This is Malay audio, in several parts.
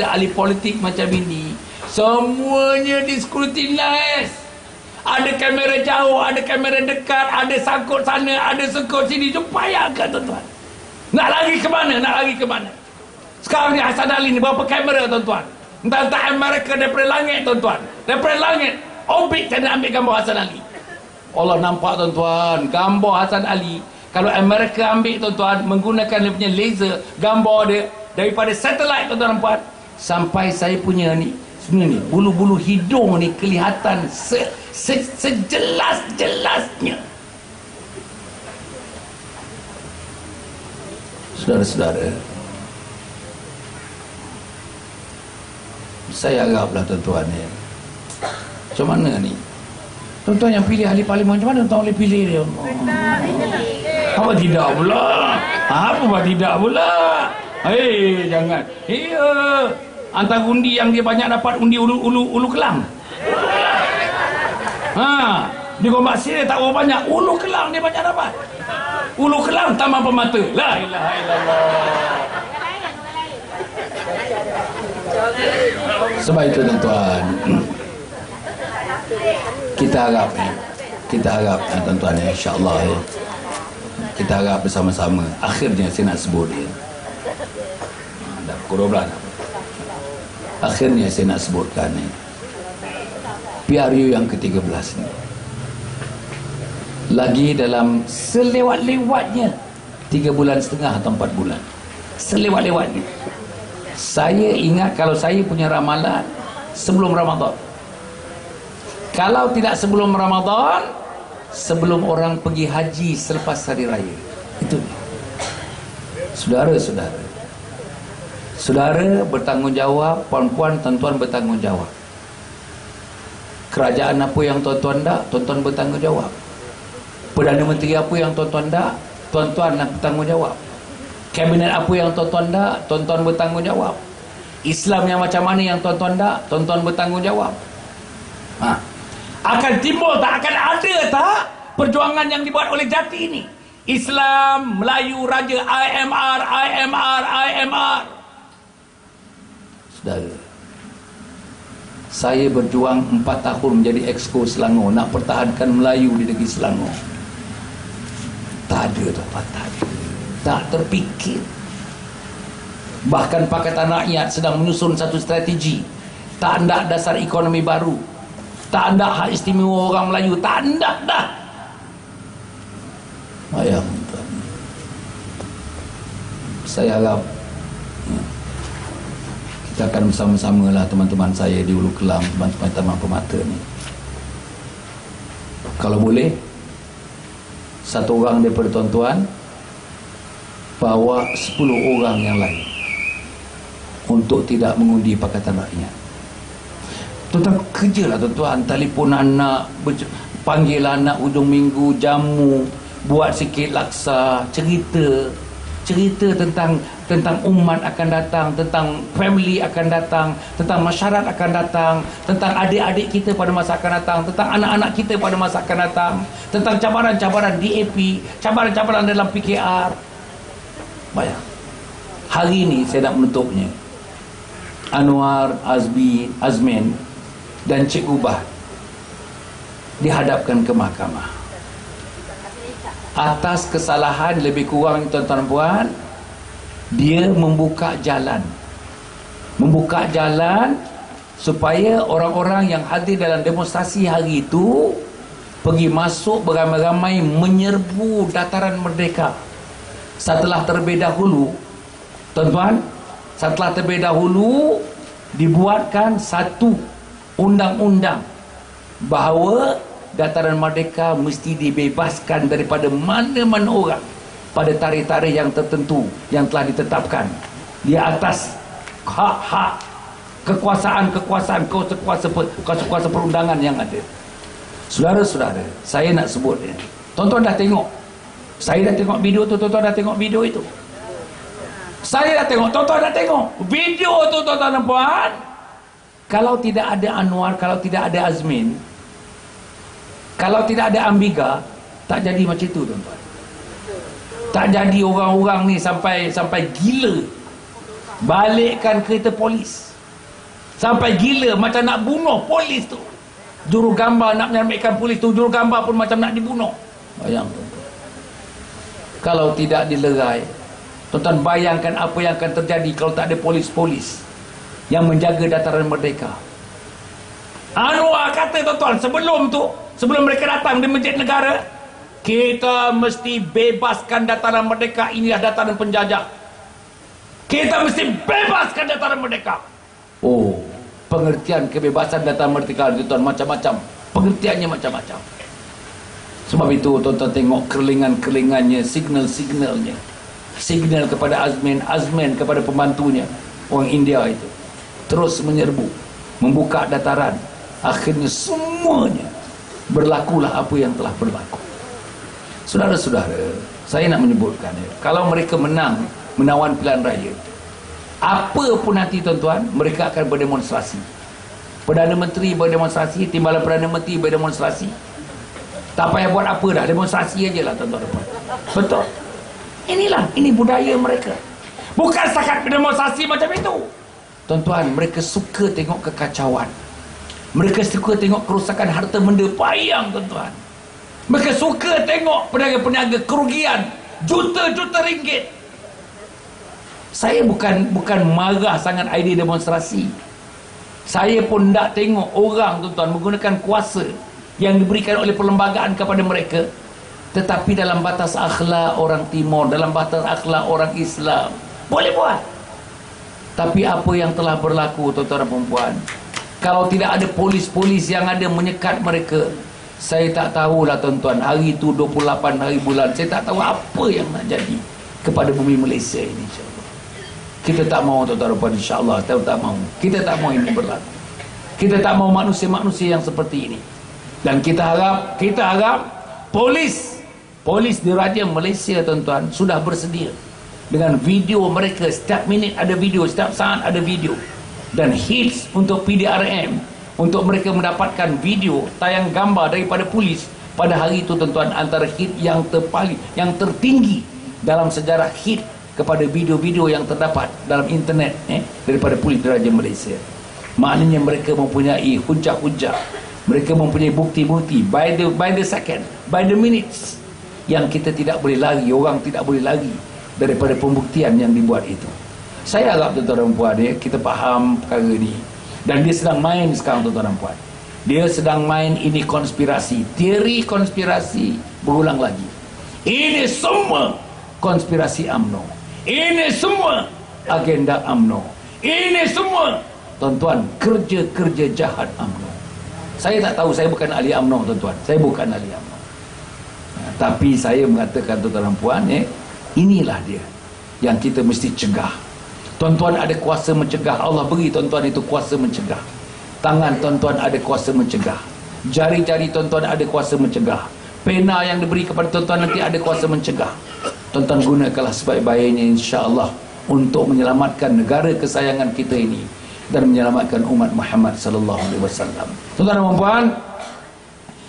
ahli politik macam ini, semuanya diskrutinise. Ada kamera jauh, ada kamera dekat, ada sangkut sana, ada sangkut sini. Supaya ke tuan-tuan? Nak lari ke mana? Nak lari ke mana? Sekarang ni Hasan Ali ni berapa kamera tuan-tuan? Entah-entah Amerika daripada langit tuan-tuan. Daripada langit orbit kena ambil gambar Hasan Ali. Allah nampak tuan-tuan, gambar Hasan Ali. Kalau Amerika ambil tuan-tuan, menggunakan dia punya laser, gambar dia daripada satelit tuan-tuan nampak. Sampai saya punya ni, sebenarnya ni, bulu-bulu hidung ni kelihatan sejelas-jelasnya. Saudara-saudara, saya haraplah tuan-tuan ni, macam mana ni? Tuan-tuan yang pilih ahli parlimen, macam mana tuan-tuan boleh pilih dia? Apa tidak pula? Apa tidak pula? Hei, jangan. Iya. Antara undi yang dia banyak dapat, undi ulu kelang. Di Gombak Sirih tak berapa banyak, ulu kelang dia banyak dapat. Ulu kelang tambah pemata. La ilaha illallah. Sebab itu tuan-tuan, kita harap tuan-tuan, insya-Allah kita harap bersama-sama. Akhirnya saya nak sebut dia. Dah pukul 12. Akhirnya saya nak sebutkan ni, PRU yang ke-13 ni lagi dalam selewat-lewatnya 3 bulan setengah atau 4 bulan, selewat-lewatnya. Saya ingat kalau saya punya ramalan sebelum Ramadan, kalau tidak sebelum Ramadan, sebelum orang pergi haji selepas hari raya. Itu dia. Saudara-saudara, saudara bertanggungjawab, puan-puan, tuan-tuan bertanggungjawab. Kerajaan apa yang tuan-tuan tak, tuan-tuan bertanggungjawab. Perdana Menteri apa yang tuan-tuan tak, tuan-tuan nak bertanggungjawab. Kabinet apa yang tuan-tuan tak, tuan-tuan bertanggungjawab. Islam yang macam mana yang tuan-tuan tak, tuan-tuan bertanggungjawab. Akan timbul tak, akan ada tak perjuangan yang dibuat oleh Jati ini? Islam, Melayu, Raja, IMR. Saudara, saya berjuang 4 tahun menjadi Exco Selangor, nak pertahankan Melayu di negeri Selangor. Tak ada tuan-tuan, tak ada. Tak terfikir. Bahkan Pakatan Rakyat sedang menyusun satu strategi. Tak ada dasar ekonomi baru, tak ada hak istimewa orang Melayu, tak ada dah. Bayang tuan, saya harap kita akan bersama-sama lah teman-teman saya di Ulu Kelang, teman-teman Taman Permata ni. Kalau boleh, satu orang daripada tuan-tuan bawa 10 orang yang lain untuk tidak mengundi Pakatan Rakyat. Tuan-tuan kerjalah tuan-tuan, telefon anak, panggil anak hujung minggu, jamu, buat sikit laksa, cerita tentang umat akan datang, tentang family akan datang, tentang masyarakat akan datang, tentang adik-adik kita pada masa akan datang, tentang anak-anak kita pada masa akan datang, tentang cabaran-cabaran DAP, cabaran-cabaran dalam PKR. Bayang, hari ini saya nak menutupnya. Anwar, Azmin dan Cik Ubah dihadapkan ke mahkamah atas kesalahan lebih kurang, tuan-tuan puan. Dia membuka jalan supaya orang-orang yang hadir dalam demonstrasi hari itu pergi masuk beramai-ramai menyerbu Dataran Merdeka. Setelah terlebih dahulu, tuan-tuan, dibuatkan satu undang-undang bahawa Dataran Merdeka mesti dibebaskan daripada mana-mana orang pada tarikh-tarikh yang tertentu yang telah ditetapkan di atas hak-hak kekuasaan perundangan yang ada. Saudara-saudara, saya nak sebut dia. Tuan-tuan dah tengok. Saya dah tengok video tu, tuan-tuan dah tengok video itu. Saya dah tengok, tuan-tuan dah tengok video tu, tuan-tuan dan puan. Kalau tidak ada Anwar, kalau tidak ada Azmin, kalau tidak ada Ambiga, tak jadi macam itu, tuan-tuan. Tak jadi orang-orang ni sampai gila. Balikkan kereta polis. Sampai gila macam nak bunuh polis tu. Juru gambar nak menyelamatkan polis tu, juru gambar pun macam nak dibunuh. Bayangkan. Kalau tidak dilerai, tuan-tuan bayangkan apa yang akan terjadi kalau tak ada polis-polis yang menjaga dataran merdeka. Anwar kata, tuan-tuan, sebelum mereka datang di Masjid Negara, kita mesti bebaskan dataran merdeka. Inilah dataran penjajah. Kita mesti bebaskan dataran merdeka. Oh, pengertian kebebasan dataran merdeka, tuan-tuan, macam-macam. Pengertiannya macam-macam. Sebab itu tuan-tuan tengok kerlingan-kerlingannya, signal-signalnya. Signal kepada Azman kepada pembantunya, orang India itu. Terus menyerbu, membuka dataran. Akhirnya semuanya berlakulah apa yang telah berlaku. Saudara-saudara, saya nak menyebutkan, kalau mereka menang menawan pilihan raya, apa pun nanti tuan-tuan, mereka akan berdemonstrasi. Perdana Menteri berdemonstrasi, timbalan Perdana Menteri berdemonstrasi. Tak payah buat apa dah, demonstrasi aja lah tuan-tuan. Betul. Ini budaya mereka. Bukan setakat berdemonstrasi macam itu. Tuan-tuan, mereka suka tengok kekacauan. Mereka suka tengok kerusakan harta benda. Bayang tuan-tuan. Mereka suka tengok peniaga-peniaga kerugian juta-juta ringgit. Saya bukan marah sangat idea demonstrasi. Saya pun tak tengok orang tuan-tuan menggunakan kuasa yang diberikan oleh perlembagaan kepada mereka, tetapi dalam batas akhlak orang Timur, dalam batas akhlak orang Islam, boleh buat. Tapi apa yang telah berlaku tuan-tuan dan puan-puan, kalau tidak ada polis-polis yang ada menyekat mereka, saya tak tahulah tuan-tuan, hari itu 28 hari bulan, saya tak tahu apa yang nak jadi kepada bumi Malaysia ini, insyaAllah. Kita tak mahu tuan-tuan dan puan, insyaAllah. Kita tak mahu. Kita tak mahu ini berlaku. Kita tak mahu manusia-manusia yang seperti ini. Dan kita harap polis diraja Malaysia tuan-tuan sudah bersedia dengan video mereka. Setiap minit ada video, setiap saat ada video. Dan hits untuk PDRM, untuk mereka mendapatkan video tayang gambar daripada polis pada hari itu tuan-tuan, antara hit yang tertinggi dalam sejarah hit kepada video-video yang terdapat dalam internet daripada polis diraja Malaysia. Maknanya mereka mempunyai hujah-hujah, mereka mempunyai bukti-bukti by the second, by the minutes, yang kita tidak boleh lari, orang tidak boleh lari daripada pembuktian yang dibuat itu. Saya harap tuan-tuan dan puan, kita faham perkara ni. Dan dia sedang main sekarang tuan-tuan dan puan. Dia sedang main ini konspirasi, teori konspirasi berulang lagi. Ini semua konspirasi UMNO. Ini semua agenda UMNO. Ini semua tuan-tuan kerja-kerja jahat UMNO. Saya tak tahu, saya bukan ahli UMNO tuan-tuan. Saya bukan ahli UMNO. Tapi saya mengatakan tuan-tuan dan puan, inilah dia yang kita mesti cegah. Tuan-tuan ada kuasa mencegah. Allah beri tuan-tuan itu kuasa mencegah. Tangan tuan-tuan ada kuasa mencegah. Jari-jari tuan-tuan ada kuasa mencegah. Pena yang diberi kepada tuan-tuan nanti ada kuasa mencegah. Tuan-tuan gunakanlah sebaik-baiknya, insya-Allah, untuk menyelamatkan negara kesayangan kita ini dan menyelamatkan umat Muhammad sallallahu alaihi wasallam. Tuan-tuan dan puan,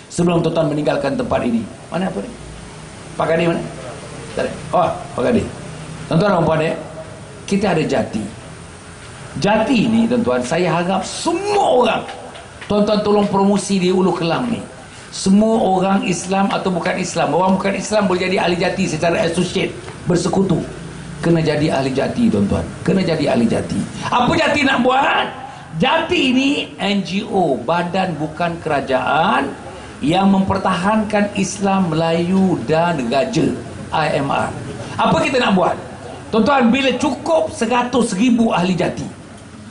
sebelum tuan-tuan meninggalkan tempat ini, mana apa ni? Pak Kadi mana? Tak ada. Oh, Pak Kadi. Tuan-tuan dan puan, kita ada jati. Jati ni tuan-tuan, saya harap semua orang, tuan-tuan tolong promosi di Ulu Kelang ni. Semua orang Islam atau bukan Islam, orang bukan Islam boleh jadi ahli jati secara associate, bersekutu. Kena jadi ahli jati tuan-tuan. Kena jadi ahli jati. Apa jati nak buat? Jati ini NGO, badan bukan kerajaan, yang mempertahankan Islam Melayu dan Raja, IMR. Apa kita nak buat? Tuan-tuan, bila cukup 100,000 ahli jati,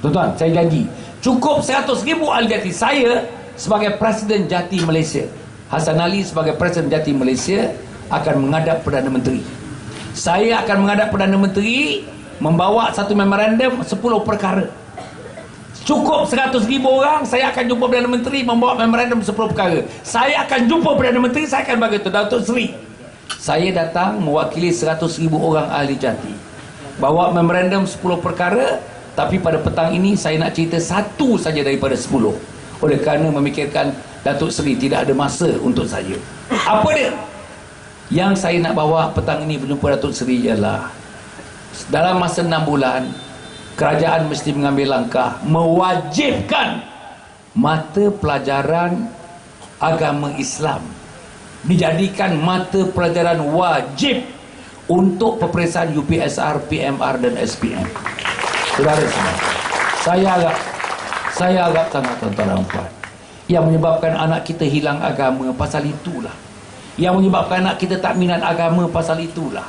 tuan-tuan, saya janji, cukup 100,000 ahli jati, saya sebagai Presiden Jati Malaysia, Hassan Ali sebagai Presiden Jati Malaysia akan menghadap Perdana Menteri. Saya akan menghadap Perdana Menteri, membawa satu memorandum 10 perkara. Cukup 100,000 orang, saya akan jumpa Perdana Menteri, membawa memorandum 10 perkara. Saya akan jumpa Perdana Menteri, saya akan bagi itu Datuk Seri, saya datang mewakili 100,000 orang ahli jati, bawa memorandum 10 perkara. Tapi pada petang ini saya nak cerita satu saja daripada 10, oleh kerana memikirkan Datuk Seri tidak ada masa untuk saya. Apa dia? Yang saya nak bawa petang ini berjumpa Datuk Seri ialah, dalam masa 6 bulan kerajaan mesti mengambil langkah mewajibkan mata pelajaran agama Islam dijadikan mata pelajaran wajib untuk peperiksaan UPSR, PMR dan SPM. Saudara semua, saya agak sangat tuan-tuan dan puan, yang menyebabkan anak kita hilang agama pasal itulah. Yang menyebabkan anak kita tak minat agama pasal itulah.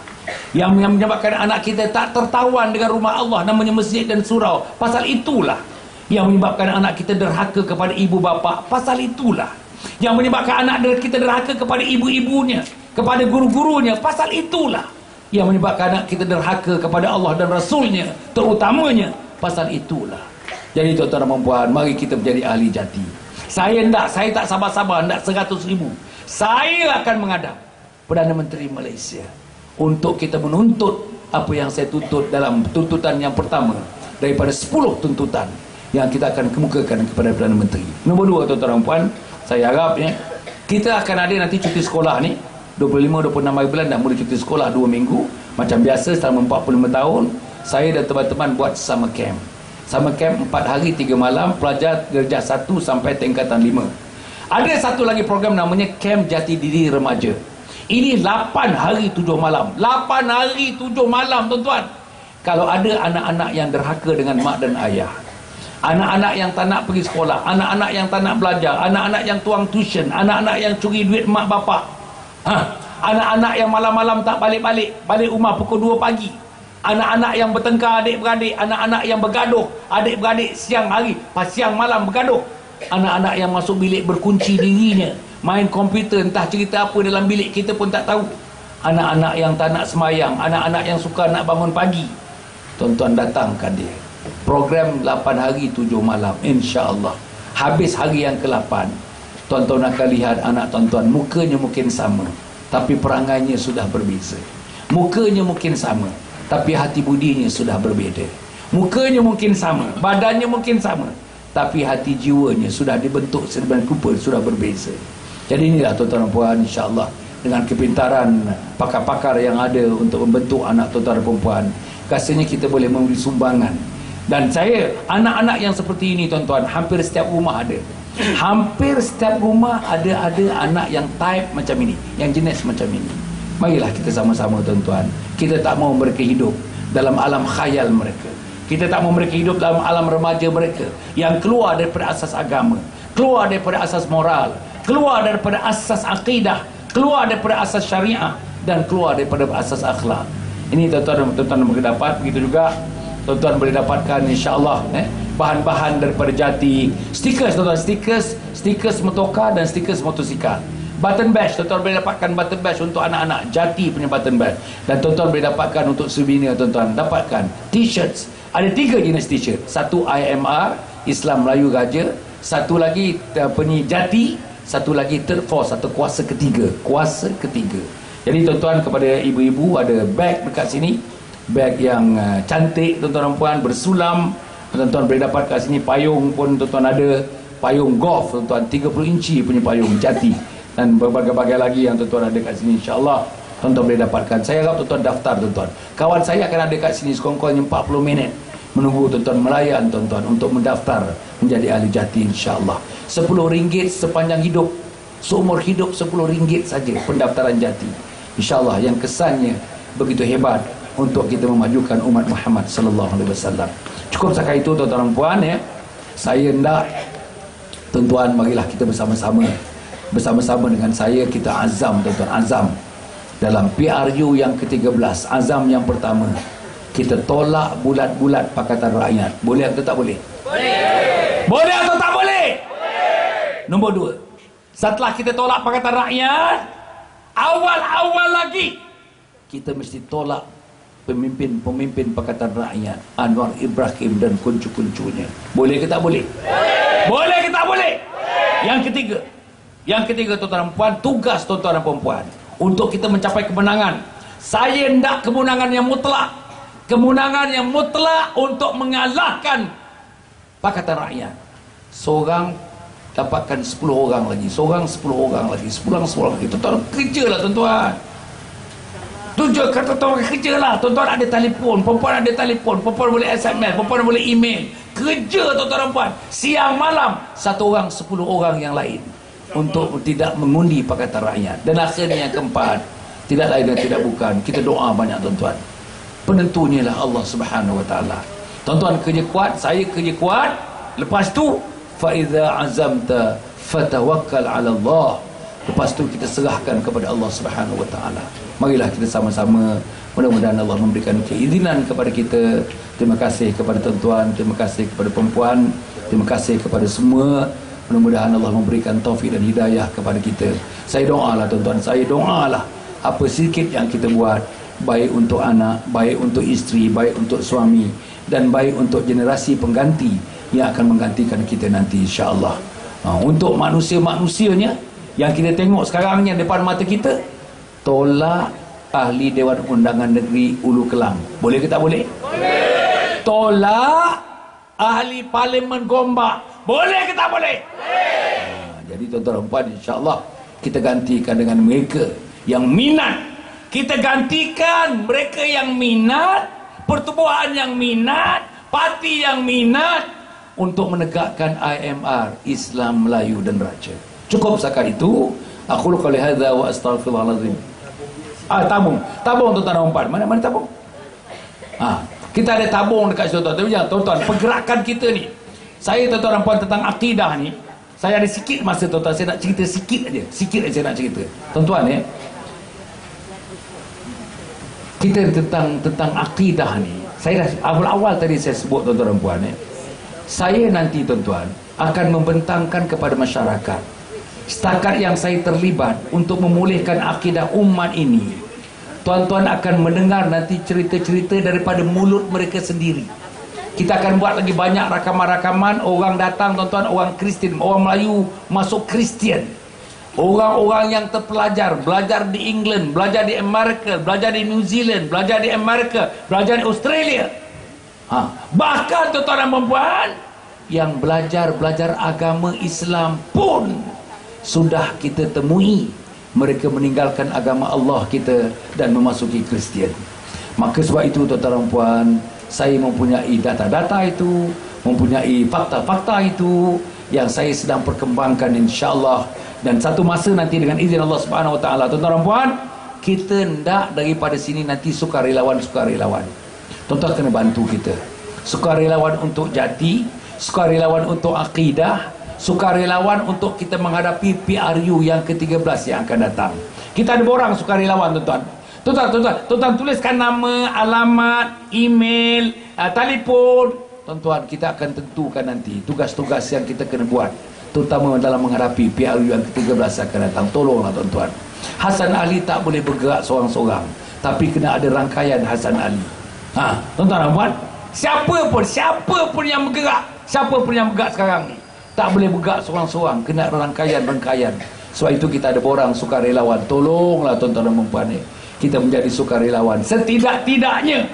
Yang menyebabkan anak kita tak tertawan dengan rumah Allah namanya masjid dan surau pasal itulah. Yang menyebabkan anak kita derhaka kepada ibu bapa pasal itulah. Yang menyebabkan anak kita derhaka kepada ibu-ibunya, kepada guru-gurunya pasal itulah. Yang menyebabkan anak kita derhaka kepada Allah dan Rasulnya terutamanya pasal itulah. Jadi tuan-tuan dan puan, mari kita menjadi ahli jati. Saya tak sabar-sabar, 100,000 saya akan menghadap Perdana Menteri Malaysia untuk kita menuntut apa yang saya tuntut dalam tuntutan yang pertama daripada 10 tuntutan yang kita akan kemukakan kepada Perdana Menteri. Nombor 2, tuan-tuan dan puan, saya harap kita akan ada nanti cuti sekolah ni 25-26 hari bulan dah mula cuti sekolah 2 minggu. Macam biasa selama 45 tahun saya dan teman-teman buat summer camp. Summer camp 4 hari 3 malam, pelajar darjah 1 sampai tingkatan 5. Ada satu lagi program namanya Camp Jati Diri Remaja. Ini 8 hari 7 malam. 8 hari 7 malam, tuan-tuan. Kalau ada anak-anak yang derhaka dengan mak dan ayah, anak-anak yang tak nak pergi sekolah, anak-anak yang tak nak belajar, anak-anak yang tuang tuition, anak-anak yang curi duit mak bapak, anak-anak yang malam-malam tak balik-balik, balik rumah pukul 2 pagi, anak-anak yang bertengkar adik-beradik, anak-anak yang bergaduh adik-beradik siang hari, siang malam bergaduh, anak-anak yang masuk bilik berkunci dirinya, main komputer, entah cerita apa dalam bilik kita pun tak tahu, anak-anak yang tak nak semayang, anak-anak yang suka nak bangun pagi. Tuan-tuan datangkan dia program 8 hari 7 malam, insya-Allah. Habis hari yang ke-8, tuan-tuan akan lihat anak tuan-tuan mukanya mungkin sama, tapi perangainya sudah berbeza. Mukanya mungkin sama, tapi hati budinya sudah berbeza. Mukanya mungkin sama, badannya mungkin sama, tapi hati jiwanya sudah dibentuk sedemikian rupa, sudah berbeza. Jadi inilah tuan-tuan dan puan, insya-Allah dengan kepintaran pakar-pakar yang ada untuk membentuk anak tuan-tuan dan puan, rasanya kita boleh memberi sumbangan. Dan saya, anak-anak yang seperti ini tuan-tuan, hampir setiap rumah ada. Hampir setiap rumah ada anak yang type macam ini, yang jenis macam ini. Marilah kita sama-sama tuan-tuan, kita tak mau mereka hidup dalam alam khayal mereka. Kita tak mau mereka hidup dalam alam remaja mereka yang keluar daripada asas agama, keluar daripada asas moral, keluar daripada asas akidah, keluar daripada asas syariah, dan keluar daripada asas akhlak. Ini tuan-tuan boleh dapat. Begitu juga tuan-tuan boleh dapatkan insya-Allah bahan-bahan daripada Jati, stickers tuan-tuan, stickers motoka dan stickers motosikal. Button badge, tuan-tuan boleh dapatkan button badge untuk anak-anak, Jati punya button badge. Dan tuan-tuan boleh dapatkan untuk souvenir, tuan-tuan dapatkan t-shirts. Ada 3 jenis t-shirt. Satu IMR, Islam Melayu Raja. Satu lagi Jati. Satu lagi third force atau kuasa ketiga. Kuasa ketiga. Jadi tuan-tuan, kepada ibu-ibu ada beg dekat sini, beg yang cantik tuan-tuan dan puan, bersulam. Tuan-tuan boleh dapat kat sini. Payung pun tuan-tuan ada, payung golf tuan-tuan, 30 inci punya payung Jati, dan berbagai-bagai lagi yang tuan-tuan ada kat sini. InsyaAllah tuan-tuan boleh dapatkan. Saya harap tuan-tuan daftar tuan-tuan. Kawan saya akan ada kat sini sekurang-kurangnya 40 minit menunggu tuan-tuan, melayan tuan-tuan untuk mendaftar menjadi ahli Jati, insya-Allah. RM10 sepanjang hidup, seumur hidup RM10 saja pendaftaran Jati. InsyaAllah yang kesannya begitu hebat untuk kita memajukan umat Muhammad sallallahu alaihi wasallam. Cukup sekali itu tuan-tuan dan puan ya. Saya hendak tuan-tuan, marilah kita bersama-sama dengan saya, kita azam tuan-tuan, azam dalam PRU yang ke-13. Azam yang pertama, kita tolak bulat-bulat Pakatan Rakyat. Boleh atau tak boleh? Boleh. Boleh atau tak boleh? Boleh. Nombor 2, setelah kita tolak Pakatan Rakyat, awal-awal lagi kita mesti tolak pemimpin-pemimpin Pakatan Rakyat, Anwar Ibrahim dan kuncu-kuncunya. Boleh ke tak boleh? Boleh. Boleh ke tak boleh? Boleh. Yang ketiga tuan-tuan dan puan, tugas tuan-tuan dan puan untuk kita mencapai kemenangan. Saya hendak kemenangan yang mutlak. Kemenangan yang mutlak untuk mengalahkan Pakatan Rakyat. Seorang dapatkan 10 orang lagi, seorang 10 orang lagi, 10 orang lagi. Tuan-tuan kerja lah tuan-tuan. Tu je kata tuan kerja lah. Tuan-tuan ada telefon, perempuan ada telefon, perempuan boleh SMS, perempuan boleh email. Kerja tuan-tuan perempuan. Siang malam, 1 orang 10 orang yang lain. Untuk tidak mengundi Pakatan Rakyat. Dan akhirnya yang keempat, tidak lain dan tidak bukan, kita doa banyak tuan-tuan. Penentunya lah Allah Subhanahu Wa Taala. Tuan-tuan kerja kuat, saya kerja kuat. Lepas tu, fa iza azamta fatawakkal 'ala Allah. Lepas tu kita serahkan kepada Allah Subhanahu Wa Taala. Marilah kita sama-sama, mudah-mudahan Allah memberikan keizinan kepada kita. Terima kasih kepada tuan-tuan, terima kasih kepada perempuan, terima kasih kepada semua. Mudah-mudahan Allah memberikan taufik dan hidayah kepada kita. Saya doalah tuan-tuan, saya doalah apa sedikit yang kita buat, baik untuk anak, baik untuk isteri, baik untuk suami, dan baik untuk generasi pengganti yang akan menggantikan kita nanti, insya-Allah. Untuk manusia-manusianya yang kita tengok sekarang yang depan mata kita, tolak ahli Dewan Undangan Negeri Ulu Kelang. Boleh ke tak boleh? Boleh. Tolak ahli Parlimen Gombak. Boleh ke tak boleh? Boleh. Jadi tuan-tuan dan puan, insya-Allah kita gantikan dengan mereka yang minat. Kita gantikan mereka yang minat, pertubuhan yang minat, parti yang minat untuk menegakkan IMR, Islam Melayu dan Raja. Cukup setakat itu. Aku qouli hadza wa astaghfirullahalazim. Tabung tuan-tuan dan puan. Mana tabung? Kita ada tabung dekat situ tuan-tuan. Pergerakan kita ni. Saya tuan-tuan dan puan tentang akidah ni, saya ada sikit masa tuan-tuan, saya nak cerita sikit aja. Sikit aja nak cerita. Tuan-tuan ya. Kita tentang akidah ni. Saya dah awal-awal tadi saya sebut tuan-tuan dan puan ya. Saya nanti tuan-tuan akan membentangkan kepada masyarakat, setakat yang saya terlibat untuk memulihkan akidah umat ini, tuan-tuan akan mendengar nanti cerita-cerita daripada mulut mereka sendiri. Kita akan buat lagi banyak rakaman-rakaman. Orang datang tuan-tuan, orang Kristian, orang Melayu masuk Kristian, orang-orang yang terpelajar, belajar di England, belajar di Amerika, belajar di New Zealand, belajar di Amerika, belajar di Australia. Bahkan tuan-tuan dan puan, yang belajar agama Islam pun sudah kita temui mereka meninggalkan agama Allah kita dan memasuki Kristian. Maka sebab itu tuan-tuan dan puan, saya mempunyai data-data itu, mempunyai fakta-fakta itu yang saya sedang perkembangkan, insya-Allah. Dan satu masa nanti dengan izin Allah Subhanahu Wa Taala, tuan-tuan dan puan, kita hendak daripada sini nanti sukarelawan. Tuan-tuan kena bantu kita. Sukarelawan untuk jati, sukarelawan untuk akidah, sukarelawan untuk kita menghadapi PRU yang ke-13 yang akan datang. Kita ada borang sukarelawan tuan-tuan. Tuan-tuan tuliskan nama, alamat, email, telefon. Tuan-tuan, kita akan tentukan nanti tugas-tugas yang kita kena buat, terutama dalam menghadapi PRU yang ke-13 akan datang. Tolonglah tuan-tuan. Hasan Ali tak boleh bergerak seorang-seorang, tapi kena ada rangkaian Hasan Ali. Tuan-tuan dan puan, siapa pun yang bergerak, sekarang ni tak boleh bergerak seorang-seorang, kena rangkaian. Sebab itu kita ada borang sukarelawan. Tolonglah tuan-tuan dan puan ni, kita menjadi sukarelawan. Setidak-tidaknya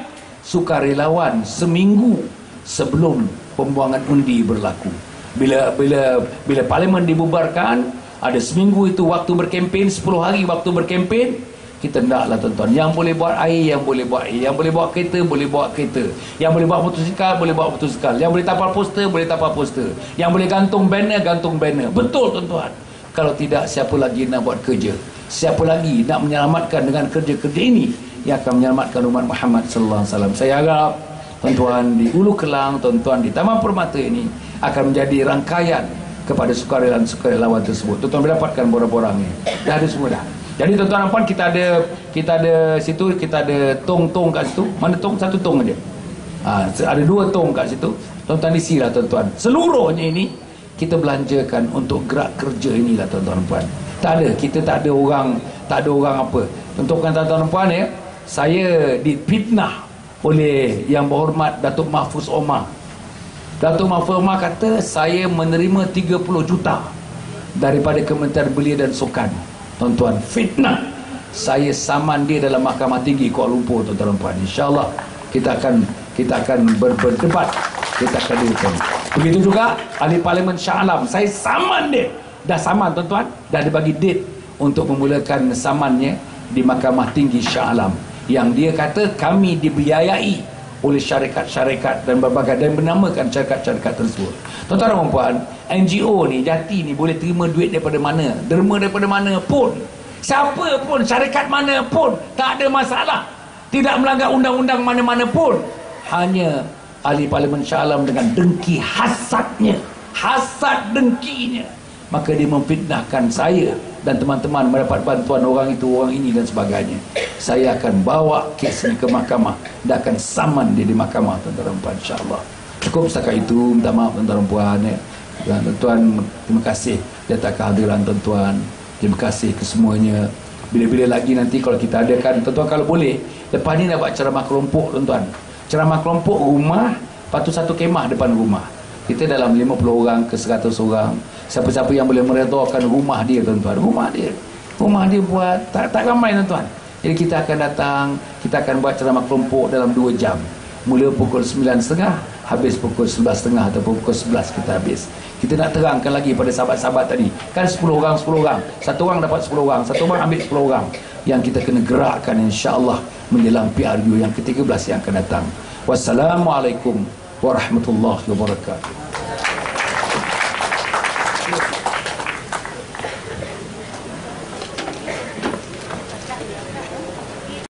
sukarelawan seminggu sebelum pembuangan undi berlaku. Bila parlimen dibubarkan, ada seminggu itu waktu berkempen, 10 hari waktu berkempen. Kita hendaklah tuan-tuan, yang boleh buat air, yang boleh buat air, yang boleh bawa kereta, boleh bawa kereta, yang boleh bawa motosikal, boleh bawa motosikal, yang boleh tapal poster, boleh tapal poster, yang boleh gantung banner, gantung banner. Betul tuan-tuan. Kalau tidak, siapa lagi nak buat kerja? Siapa lagi nak menyelamatkan dengan kerja-kerja ini yang akan menyelamatkan umat Muhammad sallallahu alaihi wasallam? Saya harap tuan-tuan di Ulu Kelang, tuan-tuan di Taman Permata ini akan menjadi rangkaian kepada sukarelawan tersebut. Tuan-tuan boleh dapatkan borang-borang ni. Dah ada semua dah. Jadi tuan-tuan dan puan, kita ada situ, kita ada tong-tong kat situ. Mana tong? Satu tong aja. Ada 2 tong kat situ. Tuan-tuan isilah tuan-tuan. Seluruhnya ini kita belanjakan untuk gerak kerja inilah tuan-tuan dan puan. Tak ada, kita tak ada orang apa. Untuk tuan-tuan dan puan ya, saya difitnah oleh yang berhormat Datuk Mahfuz Omar. Datuk Mahfuz Omar kata saya menerima 30 juta daripada Kementerian Belia dan Sukan. Tuan-tuan, fitnah. Saya saman dia dalam Mahkamah Tinggi Kuala Lumpur, tuan-tuan dan puan. InsyaAllah kita akan berdebat, kita akan dihukum. Begitu juga ahli Parlimen Shah Alam, saya saman dia. Dah saman tuan-tuan, dah dibagi date untuk memulakan samannya di Mahkamah Tinggi Shah Alam. yang dia kata kami dibiayai oleh syarikat-syarikat dan berbagai, dan menamakan syarikat-syarikat tersebut. Tuan-tuan dan puan, NGO ni, Jati ni boleh terima duit daripada mana, derma daripada mana pun, siapa pun, syarikat mana pun, tak ada masalah, tidak melanggar undang-undang mana-mana pun. Hanya ahli Parlimen Shah Alam dengan dengki hasadnya, hasad dengkinya, maka dia memfitnahkan saya dan teman-teman mendapat bantuan orang itu, orang ini dan sebagainya. Saya akan bawa kes ini ke mahkamah dan akan saman dia di mahkamah, tuan-tuan dan puan, insya-Allah. Cukup setakat itu. Minta maaf tuan-tuan dan puan, dan tuan-tuan, terima kasih di atas kehadiran tuan-tuan. Terima kasih ke semuanya. Bila-bila lagi nanti kalau kita adakan, tuan-tuan kalau boleh, lepas ni nak buat ceramah kelompok, tuan-tuan. Ceramah kelompok rumah, lepas tu satu kemah depan rumah. Kita dalam 50 orang ke 100 orang. Siapa-siapa yang boleh meredhakan rumah dia, tuan-tuan, rumah dia buat tak ramai, tuan-tuan. Jadi kita akan datang, kita akan buat ceramah kelompok dalam 2 jam. Mula pukul 9.30, habis pukul 11.30 atau pukul 11 kita habis. Kita nak terangkan lagi pada sahabat-sahabat tadi. Kan 10 orang, 10 orang. Satu orang dapat 10 orang, satu orang ambil 10 orang. Yang kita kena gerakkan insya-Allah menjelang PRU yang ke-13 yang akan datang. Wassalamualaikum warahmatullahi wabarakatuh.